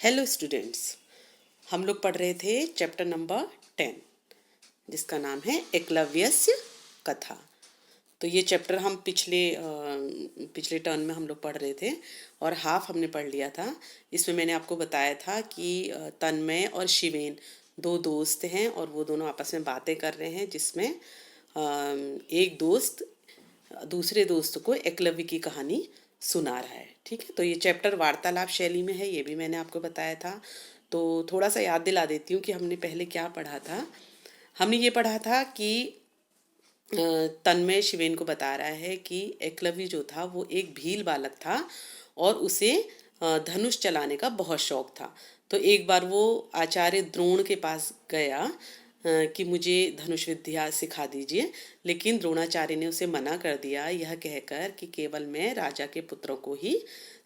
Hello students, हम लोग पढ़ रहे थे चैप्टर नंबर 10 जिसका नाम है एकलव्यस्य कथा। तो ये चैप्टर हम पिछले टर्न में हम लोग पढ़ रहे थे और हाफ हमने पढ़ लिया था। इसमें मैंने आपको बताया था कि तन्मय और शिवेन दो दोस्त हैं और वो दोनों आपस में बातें कर रहे हैं, जिसमें एक दोस्त दूसरे दोस्त को एकलव्य की कहानी सुना रहा है। ठीक है, तो ये चैप्टर वार्तालाप शैली में है, ये भी मैंने आपको बताया था। तो थोड़ा सा याद दिला देती हूँ कि हमने पहले क्या पढ़ा था। हमने ये पढ़ा था कि तन्मय शिवेन को बता रहा है कि एकलव्य जो था वो एक भील बालक था और उसे धनुष चलाने का बहुत शौक था। तो एक बार वो आचार्य द्रोण के पास गया कि मुझे धनुष विद्या सिखा दीजिए, लेकिन द्रोणाचार्य ने उसे मना कर दिया, यह कहकर कि केवल मैं राजा के पुत्रों को ही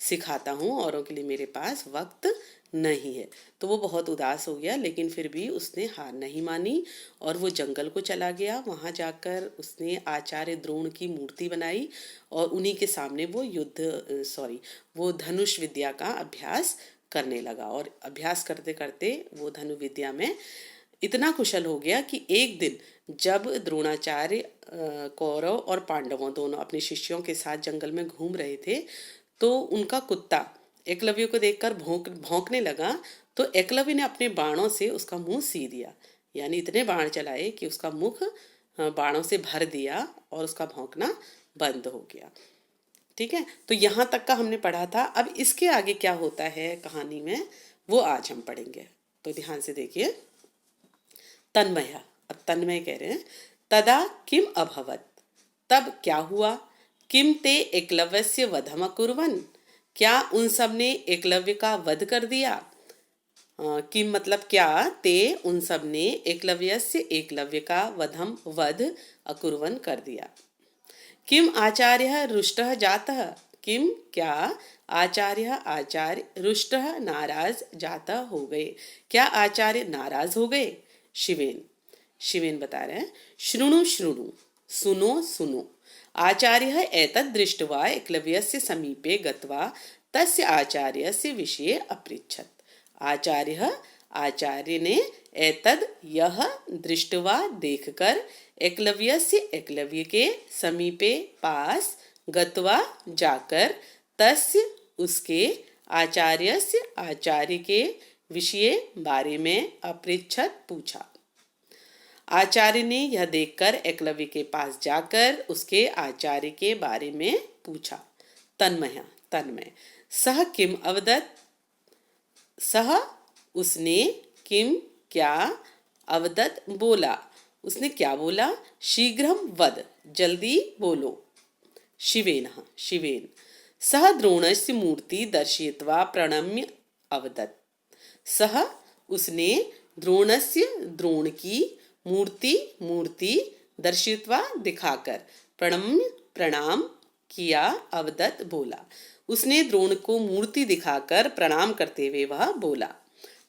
सिखाता हूँ, औरों के लिए मेरे पास वक्त नहीं है। तो वो बहुत उदास हो गया, लेकिन फिर भी उसने हार नहीं मानी और वो जंगल को चला गया। वहाँ जाकर उसने आचार्य द्रोण की मूर्ति बनाई और उन्हीं के सामने वो धनुष विद्या का अभ्यास करने लगा। और अभ्यास करते करते वो धनु विद्या में इतना कुशल हो गया कि एक दिन जब द्रोणाचार्य कौरव और पांडवों दोनों अपने शिष्यों के साथ जंगल में घूम रहे थे, तो उनका कुत्ता एकलव्य को देखकर भौंकने लगा। तो एकलव्य ने अपने बाणों से उसका मुंह सी दिया, यानी इतने बाण चलाए कि उसका मुख बाणों से भर दिया और उसका भौंकना बंद हो गया। ठीक है, तो यहाँ तक का हमने पढ़ा था। अब इसके आगे क्या होता है कहानी में, वो आज हम पढ़ेंगे। तो ध्यान से देखिए। तन्मय, अब तन्मय कह रहे हैं, तदा किम अभवत, तब क्या हुआ, किम ते एकलव्यस्य वधम अकुर्वन्, क्या उन सब ने एकलव्य का वध कर दिया। किम मतलब क्या, ते उन सब ने एकलव्य का वध अकुर्वन् कर दिया। किम आचार्य रुष्टः जातः, किम क्या आचार्य रुष्टः नाराज जाता हो गए, क्या आचार्य नाराज हो गए। शिवेन बता रहे हैं, शृणु शृणु, सुनो सुनो, आचार्य एतद् दृष्ट्वा एकलव्यस्य समीपे गत्वा तस्य आचार्यस्य विषये अपृच्छत्। आचार्य ने एतद् यह दृष्ट्वा देखकर एकलव्य के समीपे पास गत्वा जाकर तस्य उसके आचार्य के विषय बारे में अपृच्छत् पूछा। आचार्य ने यह देखकर एकलव्य के पास जाकर उसके आचार्य के बारे में पूछा। तन्मय, सह किम अवदत्, सह उसने, किम क्या, अवदत् बोला, उसने क्या बोला, शीघ्रम वद जल्दी बोलो। शिवेन, सह द्रोणस्य मूर्ति दर्शयित्वा प्रणम्य अवदत्, सह उसने द्रोण की मूर्ति दर्शित्वा दिखाकर प्रणाम किया, अवदत् बोला, उसने द्रोण को मूर्ति दिखाकर प्रणाम करते हुए वह बोला,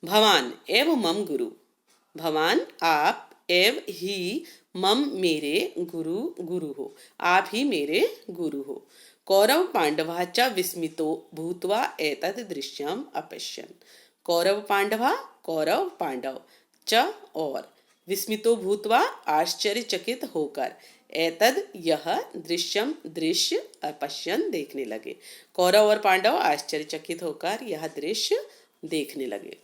भवान एव मम गुरु, भवान आप, एव ही मम मेरे गुरु हो, आप ही मेरे गुरु हो। कौरव पांडवा च विस्मितो भूत्वा एतद् दृश्यम अपश्यन्, कौरव पांडव च और विस्मितो भूत्वा आश्चर्यचकित होकर एतद यह दृश्य अपश्यन् देखने लगे। कौरव और पांडव आश्चर्यचकित होकर यह दृश्य देखने लगे।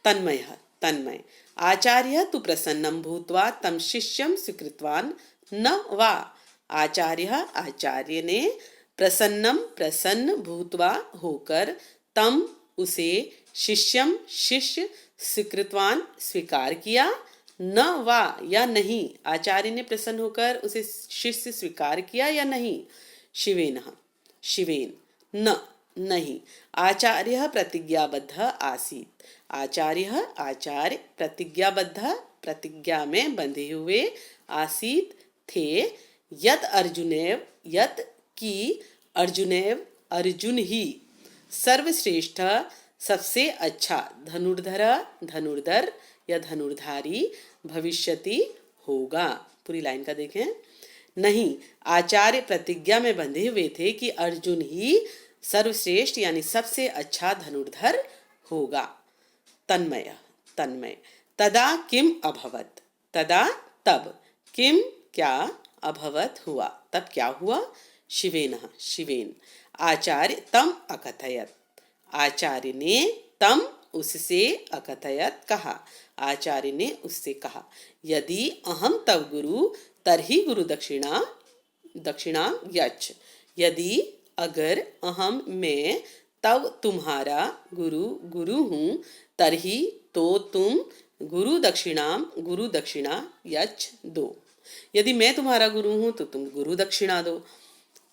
तन्मय, आचार्य तु प्रसन्नं भूत्वा तम शिष्यं स्वीकृतवान् न वा, आचार्य ने प्रसन्न भूत्वा होकर तम उसे शिष्य स्वीकृतवान स्वीकार किया, न वा या नहीं, आचार्य ने प्रसन्न होकर उसे शिष्य स्वीकार किया या नहीं। शिवेन, न नहीं, आचार्य प्रतिज्ञाबद्ध आसीत्, आचार्य प्रतिज्ञा में बंधे हुए आसीत थे, यत की अर्जुन ही सर्वश्रेष्ठ सबसे अच्छा धनुर्धर या धनुर्धारी भविष्यति होगा। पूरी लाइन का देखें। नहीं, आचार्य प्रतिज्ञा में बंधे हुए थे कि अर्जुन ही सर्वश्रेष्ठ यानी सबसे अच्छा धनुर्धर होगा। तन्मय तन्मय। तदा किम अभवत, तदा तब, किम क्या, अभवत हुआ, तब क्या हुआ। शिवेन शिवेन। आचार्य तम अकथयत, आचार्य ने तम उससे अकथयत कहा, आचार्य ने उससे कहा। यदि अहम तव गुरु तरहि गुरु दक्षिणा दक्षिणा यच्छ, यदि अगर अहम मैं तब तुम्हारा गुरु गुरु हूँ, तरही तो तुम गुरु दक्षिणा यच्छ दो, यदि मैं तुम्हारा गुरु हूँ तो तुम गुरु दक्षिणा दो।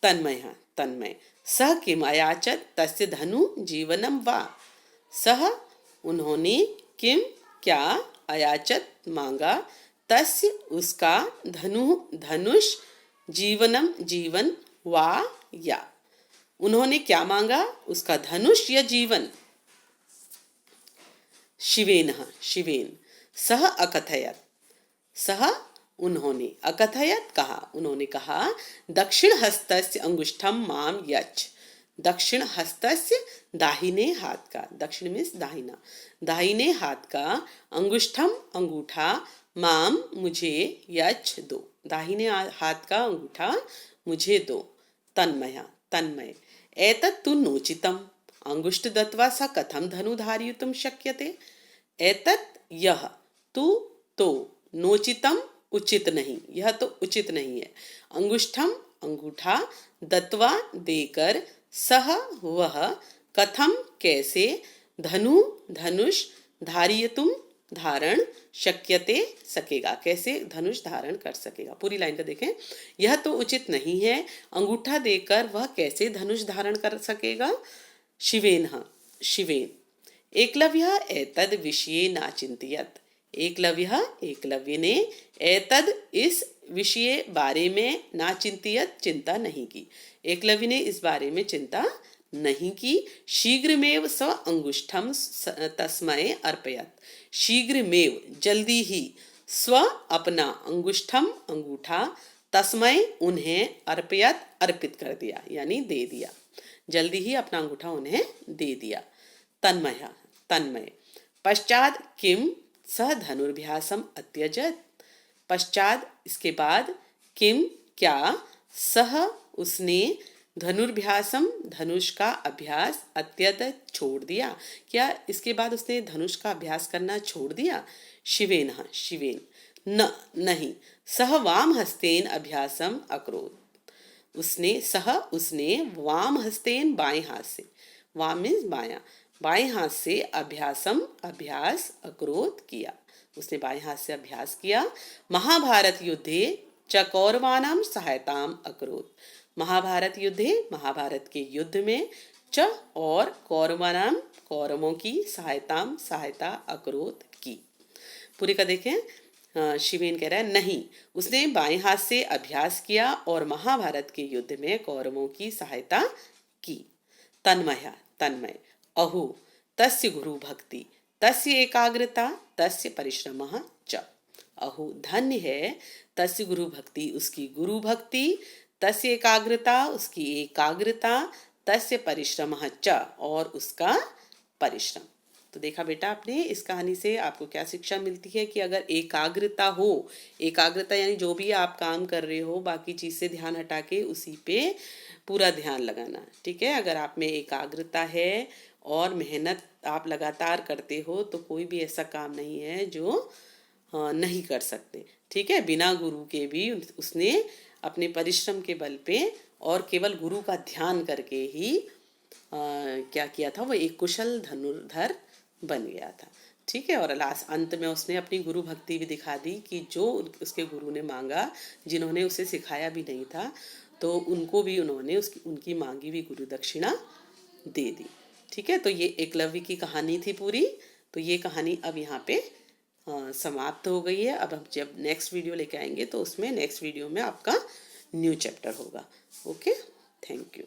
तन्मय तन्मय। सह किम अयाचत तस्य धनु जीवनम वा, सह उन्होंने, किम क्या, अयाचत मांगा, तस्य उसका, धनु धनुष, जीवनम जीवन, वा या, उन्होंने क्या मांगा, उसका धनुष या जीवन। शिवेन शिवेन। सह अकथयत, सह उन्होंने, अकथयत कहा, उन्होंने कहा। दक्षिण हस्तस्य अंगुष्ठम माम यच्छ, दक्षिण हस्तस्य दाहिने हाथ का, दक्षिण मीन्स दाहिना, दाहिने हाथ का, अंगुष्ठम अंगूठा, माम मुझे, यच्छ दो, दाहिने हाथ का अंगूठा मुझे दो। तन्मय तन्मय। एतत्तु नोचितम अंगुष्ठ दत्वा सा कथम धनु धारयितुं शक्यते, एतत् यह, तु तो, नोचितम उचित नहीं, यह तो उचित नहीं है, अंगुष्ठम अंगूठा, दत्वा देकर, सह वह, कथम कैसे, धनु धनुष, धारयितुं धारण, शक्यते सकेगा, कैसे धनुष धारण कर सकेगा। पूरी लाइन को देखें। यह तो उचित नहीं है, अंगूठा देकर वह कैसे धनुष धारण कर सकेगा। शिवेन शिवेन। एकलव्य एतद विषये न चिंतयत, एकलव्य एकलव्य ने, एतद इस विषय बारे में, ना चिंतियत चिंता नहीं की, एकलव्य ने इस बारे में चिंता नहीं की। शीघ्रमेव स्व अंगुष्ठम तस्मै अर्पयत, शीघ्रमेव जल्दी ही, स्व अपना, अंगुष्ठम अंगूठा, तस्मै उन्हें, अर्पयत अर्पित कर दिया यानी दे दिया, जल्दी ही अपना अंगूठा उन्हें दे दिया। तन्मय तन्मय। पश्चात किम सह धनुर्भ्यासम अत्यजत, पश्चात इसके बाद, किम क्या, सह उसने, धनुर्भ्यासम धनुष का अभ्यास, अत्यत छोड़ दिया, क्या इसके बाद उसने धनुष का अभ्यास करना छोड़ दिया। शिवेन शिवेन। न नहीं, सह वाम हस्तेन अभ्यासम अकरोत, उसने, सह उसने, वाम हस्तेन बाएं हाथ से, वाम मीन्स बायां, बाएं हाथ से, अभ्यासम अभ्यास, अकरोत किया, उसने बाएं हाथ से अभ्यास किया। महाभारत युद्धे च कौरवानां सहायताम अकरोत, महाभारत युद्धे, महाभारत के युद्ध में, च और, कौरवानां कौरवों की, सहायताम सहायता, अकरोत की। पूरी का देखें। शिवेन कह रहा है नहीं, उसने बाएं हाथ से अभ्यास किया और महाभारत के युद्ध में कौरवों की सहायता की। तन्मय तन्मय। अहो तस्य गुरु भक्ति तस्य एकाग्रता तस्य परिश्रमः च, अहो धन्य है, तस्य गुरु भक्ति उसकी गुरु भक्ति, तस्य एकाग्रता उसकी एकाग्रता, तस्य परिश्रमः च और उसका परिश्रम। तो देखा बेटा आपने, इस कहानी से आपको क्या शिक्षा मिलती है कि अगर एकाग्रता हो, एकाग्रता यानी जो भी आप काम कर रहे हो बाकी चीज़ से ध्यान हटा के उसी पे पूरा ध्यान लगाना, ठीक है। अगर आप में एकाग्रता है और मेहनत आप लगातार करते हो तो कोई भी ऐसा काम नहीं है जो नहीं कर सकते, ठीक है। बिना गुरु के भी उसने अपने परिश्रम के बल पे और केवल गुरु का ध्यान करके ही क्या किया था, वो एक कुशल धनुर्धर बन गया था, ठीक है। और लास्ट अंत में उसने अपनी गुरु भक्ति भी दिखा दी कि जो उसके गुरु ने मांगा, जिन्होंने उसे सिखाया भी नहीं था तो उनको भी उन्होंने उनकी मांगी भी गुरु दक्षिणा दे दी, ठीक है। तो ये एकलव्य की कहानी थी पूरी। तो ये कहानी अब यहाँ पे समाप्त हो गई है। अब हम जब नेक्स्ट वीडियो लेके आएंगे तो उसमें नेक्स्ट वीडियो में आपका न्यू चैप्टर होगा। Okay, thank you.